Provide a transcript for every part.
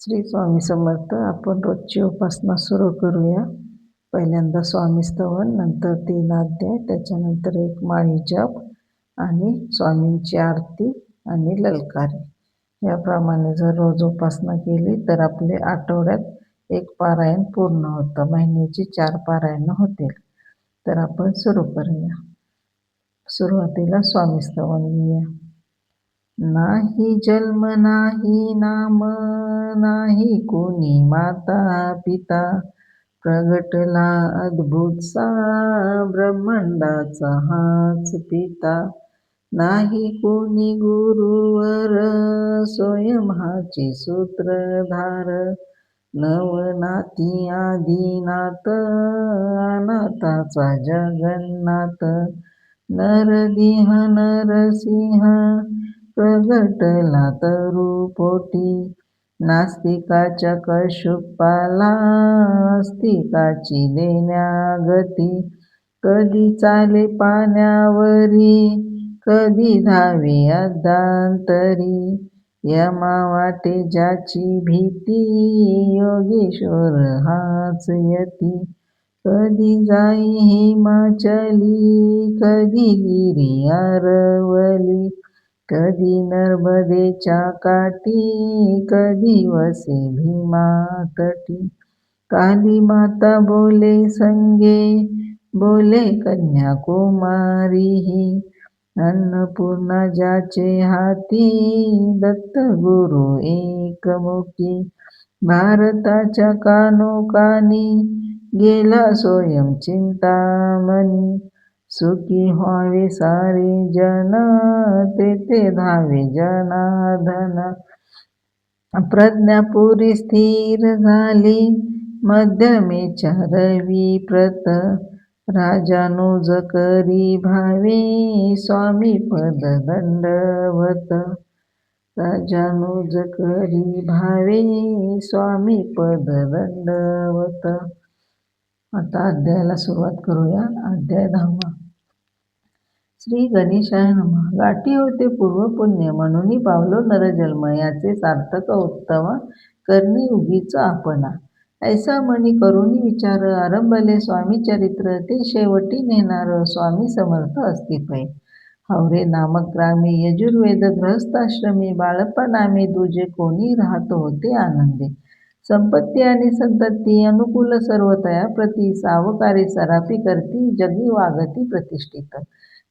श्री स्वामी समर्थ. आपण रोजची उपासना सुरू करूया. पहिल्यांदा स्वामी स्तवन, नंतर 3 अध्याय, त्याच्यानंतर एक माळी जप आणि स्वामींची आरती आणि ललकारी. याप्रमाणे जर रोज उपासना केली तर आपले आठवड्यात एक पारायण पूर्ण होतं. महिन्याची 4 पारायण होतील. तर आपण सुरू करूया. सुरुवातीला स्वामी स्तवन घेऊया. नाही जन्म नाही नाम, नाही कोणी माता पिता, प्रगटला अद्भुतसा ब्रह्मांडाचा हाच पिता. नाही कोणी गुरुवर, स्वयं हाचे सूत्रधार, नवनाथी आदिनाथ, अनाथाचा जगन्नाथ. नरदेह नरसिंह, प्रगटला तरुपोटी, नास्तिकाच्या कशुपाला, आस्तिकाची देण्यागती. कधी चाले पाण्यावरी, कधी धावे अद्यांतरी, यमा वाटे ज्याची भीती, योगेश्वर हाच यती. कधी जाई हिमाचली, कधी गिरी अरवली, कधी नर्मदेच्या काठी, कधी वसे भीमातटी. काली माता बोले संगे, बोले कन्याकुमारी, अन्नपूर्णा ज्याचे हाती, दत्त गुरु एकमुखी. भारताच्या कानोकानी, गेला स्वयं चिंतामणी. सुखी व्हावे सारे जन, तेथे धावे जनार्दन. प्रज्ञापुरी स्थिर झाली, मध्यमेच्या रवी प्रत. राजानुज करी भावे, स्वामी पद दंडवत. राजानुज करी भावे, स्वामी पद दंडवत. आता अध्यायाला सुरुवात करूया. अध्याय 10. श्री गणेशाय नमः. गाठी होते पूर्व पुण्य, म्हणून पावलो नरजन्म, याचे सार्थक उत्तम करणी उगीच आपणा. ऐसा मनी करुणी विचार, आरंभले स्वामी चरित्र, ते शेवटी नेणार स्वामी समर्थ अस्तित्वय. हवरे नामक ग्रामी, यजुर्वेद गृहस्थाश्रमी, बाळपणामे दुजे कोणी राहत होते आनंदे. संपत्ती आणि संतती अनुकूल सर्वतया प्रती, सावकारी सरापी करती, जगी वागती प्रतिष्ठित.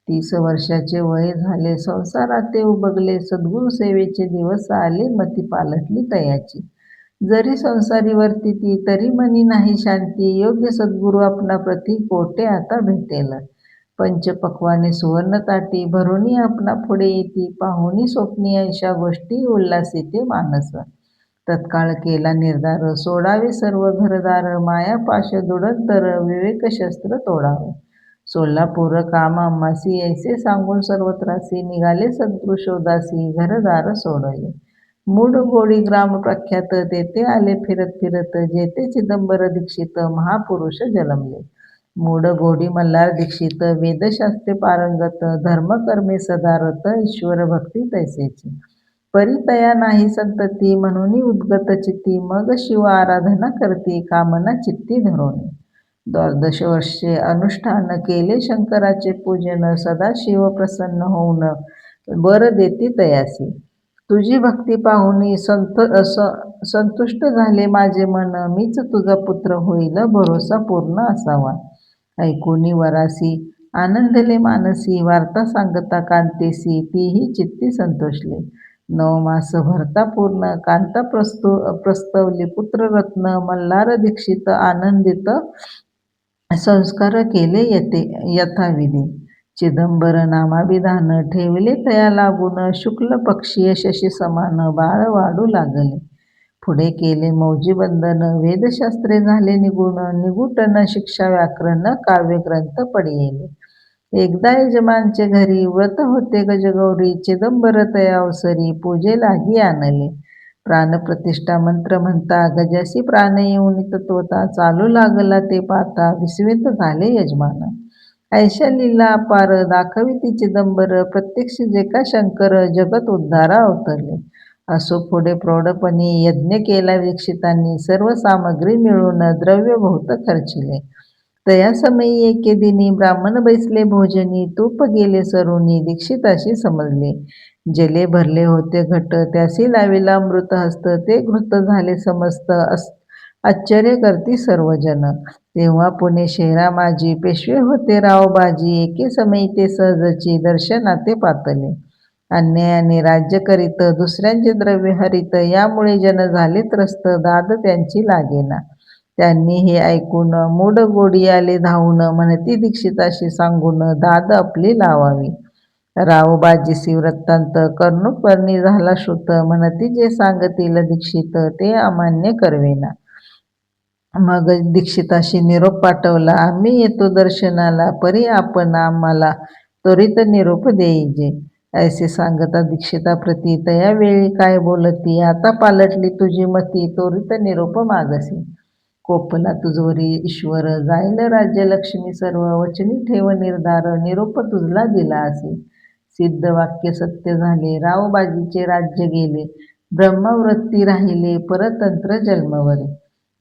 30 वर्षाचे वय झाले, संसारात ते उबगले, सद्गुरु सेवेचे दिवस आले, मती पालटली तयाची. जरी संसारी वर्तिती, तरी मनी नाही शांती, योग्य सद्गुरु आपणा प्रती, कोठे आता भेटेल. पंचपक्वाने सुवर्ण ताटी, भरुणी आपणा पुढे येती, पाहुणी स्वप्नी ऐशा गोष्टी, उल्हासिते मानस. तत्काळ केला निर्धार, सोडावे सर्व घरदार, मायापाश दुडंतर, विवेकशस्त्र तोडावे. सोलापूर कामामासी, ऐसे सांगून सर्वत्रासी, निघाले सद्गुरु शोधासी, घरदार सोडले. मूढ गोडी ग्राम प्रख्यात, तेथे आले फिरत फिरत, जेथे चिदंबर दीक्षित महापुरुष जन्मले. मूढ गोडी मल्हार दीक्षित, वेदशास्त्रे पारंगत, धर्मकर्मे सदारत, ईश्वर भक्ती तैसेची. परितया नाही संतती, म्हणून उद्गत चित्ती, मग शिव आराधना करती, कामना चित्ती धरून. 12 वर्षे अनुष्ठान केले शंकराचे पूजन, सदाशिव प्रसन्न होऊन वर देती तयासी. तुझी भक्ती पाहुनी संतुष्ट झाले माझे मन, मीच तुझा पुत्र होईल, भरोसा पूर्ण असावा. ऐकुनी वरासी आनंदले मानसी, वार्ता सांगता कांतेसी, तीही चित्ती संतोषले. 9 मास भरता पूर्ण, कांता प्रस्तवली पुत्ररत्न, मल्हार दीक्षित आनंदित, संस्कार केले यथाविधी. चिदंबर नामाभिधान, ठेवले तया लागून, शुक्ल पक्षीय शशी समान, बाळ वाढू लागले. पुढे केले मौजी बंधन, वेदशास्त्रे झाले निगुण, निगुटन शिक्षा व्याकरण, काव्यग्रंथ पडिले. एकदा यजमानचे घरी व्रत होते गजगौरी, चिदंबर तया अवसरी, पूजे लागी आणले. प्राणप्रतिष्ठा मंत्र म्हणता, गजासी प्राण येऊन तत्वता, चालू लागला ते पाता, विस्मित झाले यजमान. ऐशा लीला अपार दाखविती चिदंबर, प्रत्यक्ष जे का शंकर, जगत उद्धारा अवतरले. असो पुढे प्रौढपणी यज्ञ केला दीक्षितांनी, सर्व सामग्री मिळून द्रव्य बहुत खर्चिले. तया समयी एके दिनी ब्राह्मण बैसले भोजनी, तूप गेले सरुनी, दीक्षिताशी समजले. जले भरले होते घट, त्यासी लाविला अमृत हस्त, ते घृत झाले समस्त, आश्चर्य करती सर्वजन. तेव्हा पुणे शहरा माझी, पेशवे होते रावबाजी, एके समयी ते सहजची, दर्शनाते पातले. अन्यायाने राज्य करीत, दुसऱ्यांचे द्रव्य हरित, यामुळे जन झाले त्रस्त, दाद त्यांची लागेना. त्यांनी हे ऐकून मूढ गोडी आले धावून, म्हणती दीक्षिताशी सांगून, दाद आपली लावावी. रावबाजीसी वृत्तांत कर्णोपर्णी झाला श्रुत, म्हणती जे सांगतील दीक्षित, ते अमान्य करवेना. मग दीक्षिताशी निरोप पाठवला, आम्ही येतो दर्शनाला, परी आपण आम्हाला त्वरित निरोप देईजे. ऐसे सांगता दीक्षिताप्रती, तया वेळी काय बोलती, आता पालटली तुझी मती, त्वरित निरोप मागसी. कोपला तुझवरी ईश्वर, जाईल राज्य लक्ष्मी सर्व, वचनी ठेव निर्धार, निरोप तुझला दिला असे. सिद्ध वाक्य सत्य झाले, रावबाजीचे राज्य गेले, ब्रह्मवृत्ती राहिले, परतंत्र जन्मवरे.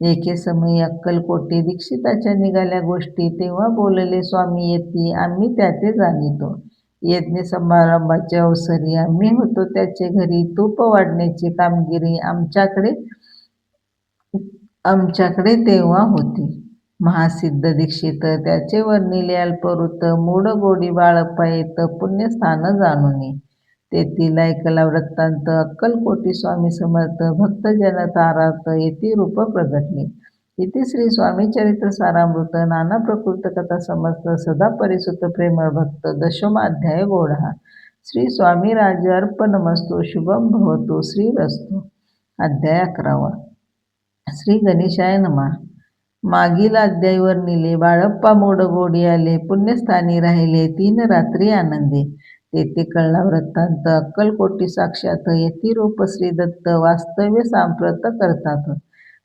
एके समयी अक्कलकोटी दीक्षिताच्या निघाल्या गोष्टी, तेव्हा बोलले स्वामी येती, आम्ही त्याचे जाणितो. यज्ञ समारंभाच्या अवसरी आम्ही होतो त्याचे घरी, तूप वाढण्याची कामगिरी आमच्याकडे तेव्हा होती. महासिद्ध दीक्षित त्याचे वर्णिले अल्पवृत्त, मूढ गोडी बाळप्पा येत, पुण्यस्थान जाणूनी. तेथील ऐकला वृत्तांत, अक्कलकोटी स्वामी समर्थ, भक्तजन तारार्थ, येती रूप प्रगटले. इति श्री स्वामी चरित्र सारामृत, नाना प्रकृत कथा समस्त, सदा परिसुत प्रेमळ भक्त, दशमाध्याय गोढा. श्री स्वामी राज अर्पणमस्तु. शुभम भवतु. श्रीरस्तु. अध्याय 11. श्री गणेशाय नमः. मागील अध्याय वर्णिले. बाळप्पा मूढ गोडी आले, पुण्यस्थानी राहिले, 3 रात्री आनंदी. तेथे कळला वृत्तांत, अक्कलकोटी साक्षात, येती रूप श्रीदत्त, वास्तव्य सांप्रत करतात.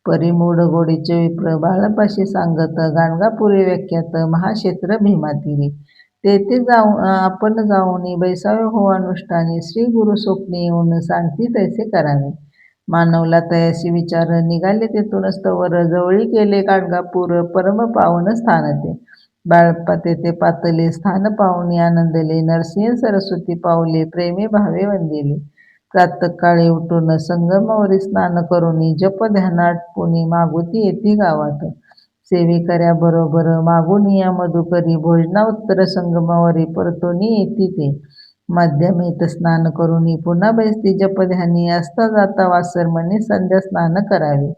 परी मूढ गोडीचे विप्र, बाळप्पाशी सांगत, गाणगापुरी व्याख्यात, महाक्षेत्र भीमातीरी. तेथे आपण जाऊन बैसावे हो अनुष्ठानी, श्री गुरु स्वप्नी येऊन सांगती तैसे करावे. मानवला तयासी विचार, निघाले तेथून स्तवर, जवळी केले गाणगापूर, परम पावन स्थान ते. बाळप्पा तेथे पातले, स्थान पाहुणी आनंदले, नरसिंह सरस्वती पावले, प्रेमे भावे वंदिले. प्रातःकाळी उठून संगमावरी स्नान करुनी, जप ध्यानात पुनी, मागुती येती गावात. सेविकऱ्या बरोबर मागुनिया मधुकरी, भोजनाउत्तर संगमावरी परतोनी येती ते. मध्यामेत स्नान करुनी, पुन्हा बैसती जपध्यानी, असता जाता वासरमणी संध्या स्नान करावे.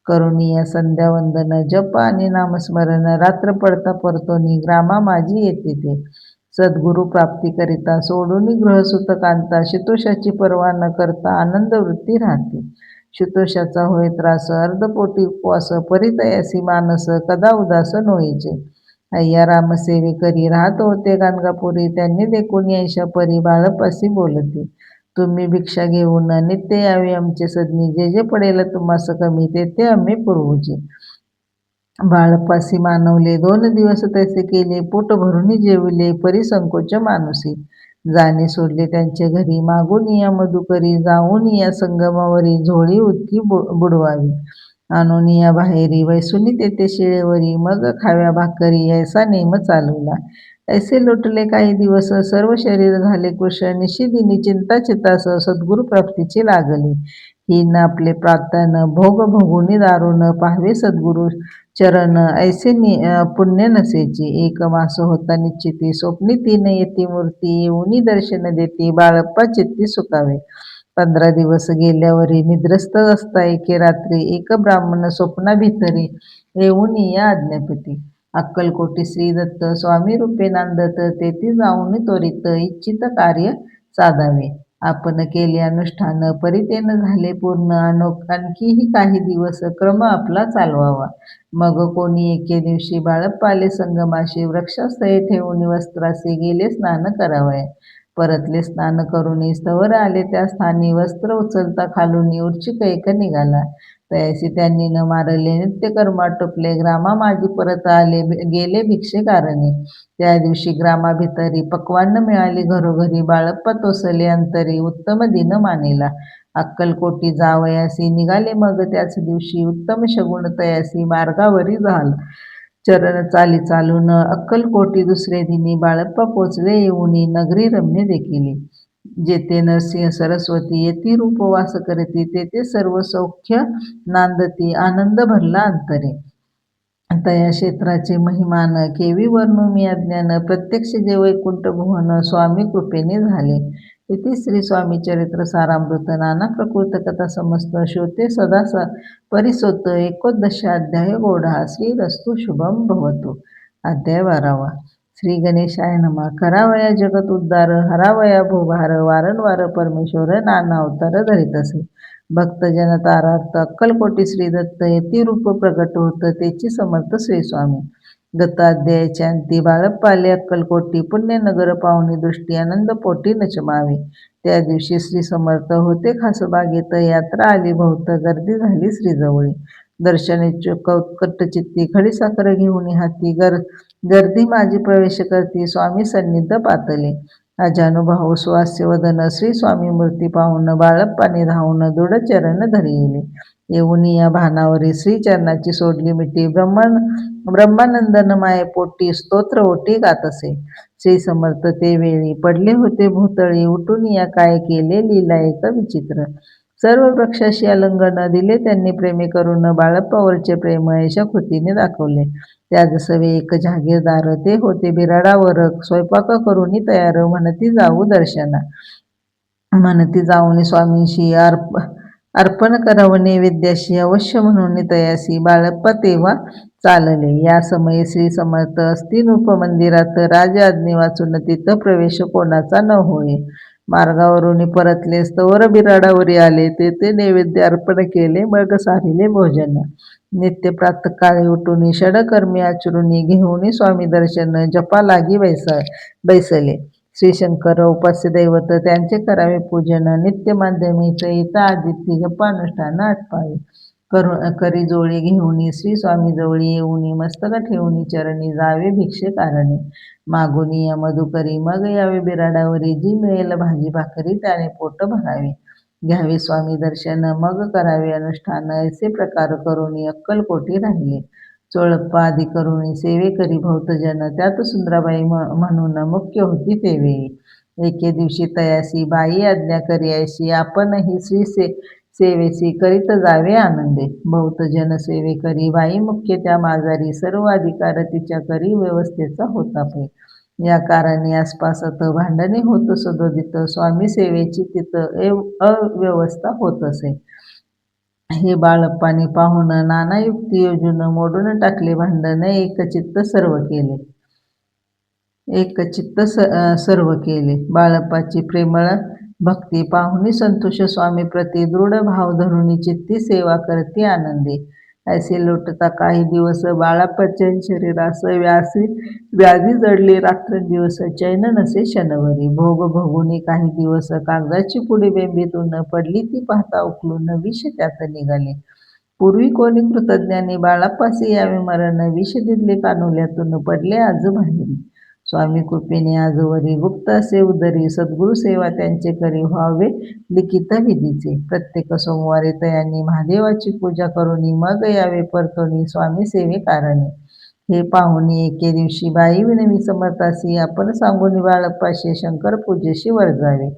करुनिया संध्यावंदन, जप आणि नामस्मरण, रात्र पडता परतोनी, ग्रामा माझी येते ते. सद्गुरु प्राप्तीकरिता सोडूनी गृहसुत कांता, शितोषाची पर्वा न करता आनंद वृत्ती राहते. शितोषाचा होय त्रास, अर्धपोटी उपवास, परितयासी मानस, कदा उदास नोईचे. अय्या रामसेवी करी, राहत होते गाणगापुरी, त्यांनी देखून यायशा परी, बाळप्पासी बोलती. तुम्ही भिक्षा घेऊन नित्य यावे आमचे सदनी, जे जे पडेल तुम्हास कमी, ते आम्ही पुरवूचे. बाळप्पासी मानवले, 2 दिवस तैसे केले, पोट भरूनी जेविले, परी संकोच मानुसी. जाणे सोडले त्यांचे घरी, मागून या मधुकरी, जाऊन या संगमावरी, झोळी उतकी बुडवावी. आणून या बाहेरी, वैसुनी तेथे शिळेवरी, मग खाव्या भाकरी, ऐसा नेम चालवला. ऐसे लोटले काही दिवस, सर्व शरीर झाले कृश, निशिदिनी चिंता चितास, सद्गुरु प्राप्तीची लागली. हीन आपले प्रार्थन, भोग भोगुनी दारुण, पाहावे सद्गुरु चरण, ऐसे पुण्य नसेची. 1 मास होता निश्चिती, स्वप्नी 3 येती मूर्ती, येऊनी दर्शन देती, बाळप्पा चित्ती सुखावे. 15 दिवस गेल्यावरी, निद्रस्त असता एके रात्री, एक ब्राह्मण स्वप्ना भितरी, येऊन या आज्ञापिती. अक्कलकोटी श्रीदत्त स्वामी रूपे नांदत, तेथे जाऊन त्वरित इच्छित कार्य साधावे. आपण केले अनुष्ठान, परितेन झाले पूर्ण, आणखीही काही दिवस क्रम आपला चालवावा. मग कोणी एके दिवशी बाळप्पा आले संगमाशी, वृक्षास्थळी ठेवून वस्त्रासी गेले स्नान करावया. परतले स्नान करुनी स्थवर आले त्या स्थानी वस्त्र उचलता खालून उर्चिक एक निघाला. तयासी त्यांनी न मारले नित्यकर्म आटोपले ग्रामा माझी परत आले गेले भिक्षेकारणी. त्या दिवशी ग्रामाभितरी पक्वान्न मिळाली घरोघरी बाळप्पा तोसले अंतरी उत्तम दिन मानेला. अक्कलकोटी जावयासी निघाले मग त्याच दिवशी उत्तम शगुन तयासी मार्गावरी झाल. चरण चाली चालून अक्कलकोटी दुसरे दिनी बाळप्पा पोचले येऊनी नगरी रम्य देखिली. जेथे नरसिंह सरस्वती येती रूप वास करती तेथे सर्व सौख्य नांदती आनंद भरला अंतरे. तया क्षेत्राचे महिमान केवी वर्णू मी अज्ञान प्रत्यक्ष जे वैकुंठ भुवन स्वामी कृपेने झाले. इति श्री स्वामी चरित्र सारामृत नाना प्रकृत कथा समस्त श्रोते सदा परिसोत 11 अध्याय गोढा. श्रीरस्तु शुभम भवतु. अध्याय 12. श्री गणेशाय नमः. करावया जगत उद्धार हरावया भूभार वारंवार परमेश्वर नाना अवतार धरितसे. भक्तजन तारार्थ अक्कलकोटी श्री दत्त येती रूप प्रगट होत तेची समर्थ श्री स्वामी. गत अध्यायाच्या अंती बाळप्पा आले अक्कलकोटी पुण्यनगर पाहुणी दृष्टी आनंद पोटी नचमावे. त्या दिवशी श्री समर्थ होते खास बागेत यात्रा आली बहुत गर्दी झाली श्रीजवळी. दर्शन इच्छुक उत्कटचित्ती खडीसाखर घेऊन हाती गर्दी माझी प्रवेश करती स्वामी सन्निध पातले. अजानुभाव सुहास्य वदन श्री स्वामी मूर्ती पाहून बाळप्पाने धावून दृढ चरण धरिले. येऊन या भानावरी श्री चरणाची सोडली मिठी ब्रह्मानंदन माये पोटी स्तोत्र ओटी गातसे. श्री समर्थ ते वेळी पडले होते भोतळी उठून या काय केले लीला एक विचित्र. सर्व वृक्षाशी आलिंगन दिले त्यांनी प्रेमे करून बाळप्पावरचे प्रेम अशा कृतीने दाखवले. त्या जसवे एक जहागीरदार ते होते बिराडावर स्वयंपाक करून तयार म्हणती जाऊ दर्शना. म्हणती जाऊन स्वामींशी अर्पण करावं नैवेद्याशी अवश्य म्हणून तयासी बाळप्पा तेव्हा चालले. या समयी श्री समर्थ असतील उपमंदिरात राज आज्ञे वाचून तिथं प्रवेश कोणाचा न होय. मार्गावरून परतले स्तवर बिराडावरी आले तेथे नैवेद्य अर्पण केले मग सारिले भोजन. नित्य प्रातःकाळी उठून षडकर्मी आचरुनी घेऊन स्वामी दर्शन जपा लागी बैसले. श्री शंकर उपास्य दैवत त्यांचे करावे पूजन नित्य माध्यमी चैता आदित्य जपानुष्ठान आटपावे. करी जोळी घेऊन श्री स्वामी जवळी येऊनी मस्तक ठेवून चरणी जावे भिक्षेकारणी. मागून या मधुकरी मग यावे बिराडावरी जी मिळेल भाजी भाकरी त्याने पोट भरावे. घ्यावे स्वामी दर्शन मग करावे अनुष्ठान असे प्रकार करून अक्कलकोटी राहिले. चोळप्पा आदी करून सेवे करी भोवतजन त्यात सुंदराबाई म्हणून मुख्य होती ते वेळी. एके दिवशी तयासी बाई आज्ञा करी ऐशी आपणही श्री सेवेसी करीत जावे आनंदे. बहुतजन सेवे करी बाई मुख्य त्या माजारी सर्व अधिकार तिच्या करी व्यवस्थेचा होता पै. या कारणी आसपासात भांडणे होत सदोदित स्वामी सेवेची तिथं अव्यवस्था होत असे. हे बाळप्पाने पाहून नाना युक्ती योजून मोडून टाकले भांडण एकचित्त सर्व केले. बाळप्पाची प्रेमळ भक्ती पाहुनी संतोष स्वामी प्रति दृढ भाव धरुनी चित्ती सेवा करती आनंदी. ऐसे लोटता काही दिवस बाळप्पाच्या शरीरास व्याधी जडली रात्रंदिवस चैन नसे शनवरी. भोग भोगुनी काही दिवस कागदाची पुडी बेंबीतून पडली ती पाहता उकलून विष त्यात निघाले. पूर्वी कोणी कृतज्ञानी बाळप्पासी यावे मरण विष दिले कानोल्यातून पडले आज बाहेरी. स्वामी कृपेने आजवरी गुप्त असे उदरी सद्गुरु सेवा त्यांचे करी व्हावे लिखित विधीचे. प्रत्येक सोमवारी तयांनी महादेवाची पूजा करुनी मग यावे परतोनी स्वामी सेवे कारणी. हे पाहुनी एके दिवशी बाई विनवी समर्थासी आपण सांगून बाळप्पाशी शंकर पूजेशी वर्जावे.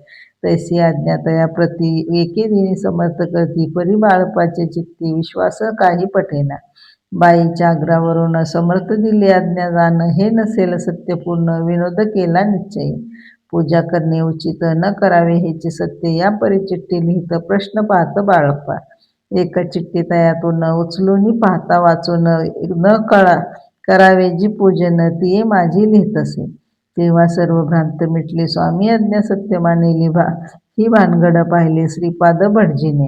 तैसी आज्ञा तया प्रती एके दिनी समर्थ करती परी बाळप्पाचे चित्ती विश्वास काही पटेना. बाईच्या आग्रहावरून समर्थ दिली आज्ञा जाण हे नसेल सत्यपूर्ण विनोद केला निश्चयी. पूजा करणे उचित न करावे हेचे सत्य या परी चिठ्ठी लिहित प्रश्न पाहत बाळप्पा. एक चिठ्ठी तयातून उचलून पाहता वाचून न करावे जी पूजन तिये माझी लिहित असे. तेव्हा सर्व भ्रांत मिटली स्वामी आज्ञा सत्य मानिली ही भानगड पाहिले श्रीपाद भटजीने.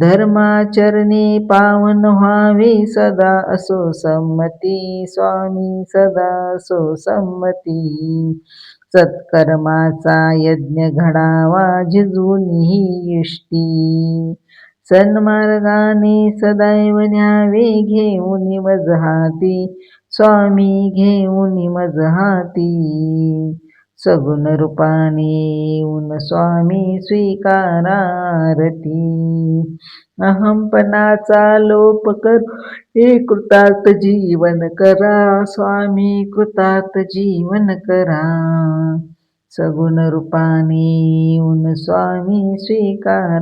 धर्माचरणी पावन व्हावे सदा असो संमती, स्वामी सदा असो संमती. सत्कर्माचा यज्ञ घडावा झिजवून ही यष्टी. सन्मार्गाने सदैव न्यावे घेऊन मज हाती, स्वामी घेऊन मज हाती. सगुण रूपाने येऊन स्वामी स्वीकारारती. अहंपणाचा लोप कर, हे कृतार्थ जीवन करा, स्वामी कृतार्थ जीवन करा. सगुण रूपाने येऊन स्वामी स्वीकारारती.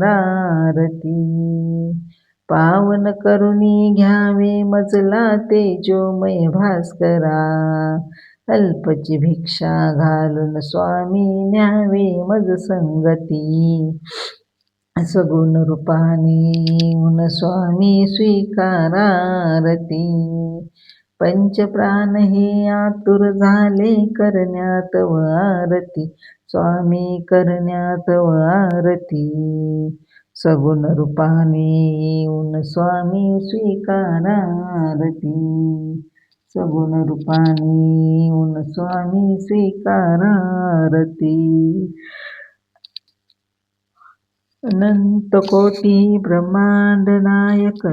पावन करुणी घ्यावे मजला तेजोमय भास्करा. अल्पची भिक्षा घालून स्वामी न्यावे मज संगती. सगुण रूपाने येऊन स्वामी स्वीकारारती. पंचप्राण हे आतुर झाले करण्यात व आरती, स्वामी करण्यात व आरती. सगुण रूपाने येऊन स्वामी स्वीकारारती. सगुण रूपाने येऊन स्वामी स्वीकारारती. अनंत कोटी ब्रह्मांड नायक,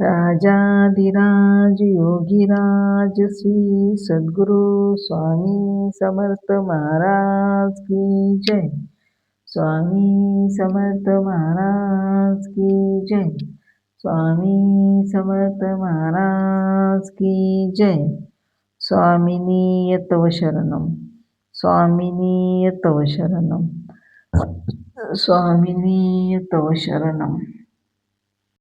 राजाधिराज योगीराज श्री सद्गुरु स्वामी समर्थ महाराज की जय. स्वामी समर्थ महाराज की जय. स्वामी समर्थ महाराज की जय. स्वामिनी तव शरणम, स्वामिनी तव शरणम, स्वामिनी तव शरणम.